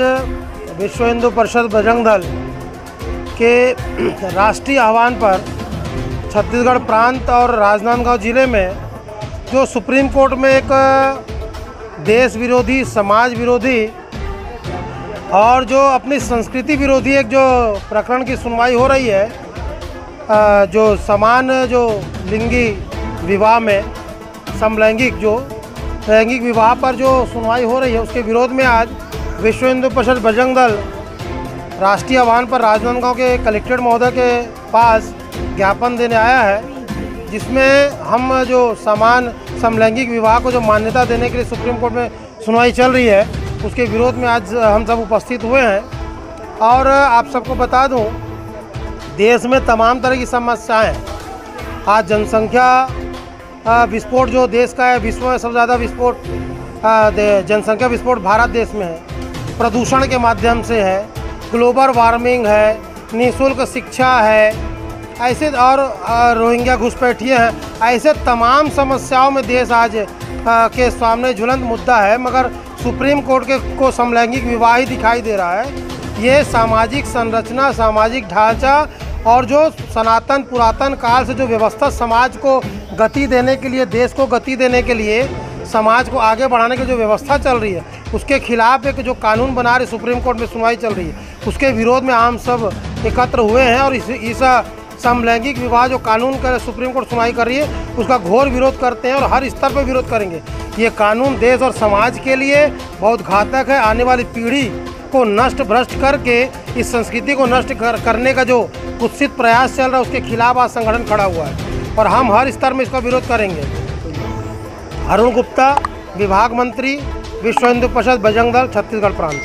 विश्व हिंदू परिषद बजरंग दल के राष्ट्रीय आह्वान पर छत्तीसगढ़ प्रांत और राजनांदगांव जिले में जो सुप्रीम कोर्ट में एक देश विरोधी, समाज विरोधी और जो अपनी संस्कृति विरोधी एक जो प्रकरण की सुनवाई हो रही है, जो समान जो लिंगी विवाह में समलैंगिक जो लैंगिक विवाह पर जो सुनवाई हो रही है, उसके विरोध में आज विश्व हिंदू परिषद बजरंग दल राष्ट्रीय आह्वान पर राजनांदगांव के कलेक्टर महोदय के पास ज्ञापन देने आया है, जिसमें हम जो समान समलैंगिक विवाह को जो मान्यता देने के लिए सुप्रीम कोर्ट में सुनवाई चल रही है, उसके विरोध में आज हम सब उपस्थित हुए हैं। और आप सबको बता दूं, देश में तमाम तरह की समस्याएं हैं। आज जनसंख्या विस्फोट जो देश का है, विश्व में सबसे ज़्यादा विस्फोट जनसंख्या विस्फोट भारत देश में है, प्रदूषण के माध्यम से है, ग्लोबल वार्मिंग है, निःशुल्क शिक्षा है, ऐसे और रोहिंग्या घुसपैठिए हैं। ऐसे तमाम समस्याओं में देश आज के सामने ज्वलंत मुद्दा है, मगर सुप्रीम कोर्ट को समलैंगिक विवाह ही दिखाई दे रहा है। ये सामाजिक संरचना, सामाजिक ढांचा और जो सनातन पुरातन काल से जो व्यवस्था समाज को गति देने के लिए, देश को गति देने के लिए, समाज को आगे बढ़ाने की जो व्यवस्था चल रही है, उसके खिलाफ एक जो कानून बना रहे सुप्रीम कोर्ट में सुनवाई चल रही है, उसके विरोध में हम सब एकत्र हुए हैं। और इस समलैंगिक विवाह जो कानून कर सुप्रीम कोर्ट सुनवाई कर रही है, उसका घोर विरोध करते हैं और हर स्तर पर विरोध करेंगे। ये कानून देश और समाज के लिए बहुत घातक है। आने वाली पीढ़ी को नष्ट भ्रष्ट करके इस संस्कृति को नष्ट करने का जो कुत्सित प्रयास चल रहा है, उसके खिलाफ आज संगठन खड़ा हुआ है और हम हर स्तर में इसका विरोध करेंगे। अरुण गुप्ता, विभाग मंत्री, विश्व हिंदू परिषद बजरंग दल, छत्तीसगढ़ प्रांत।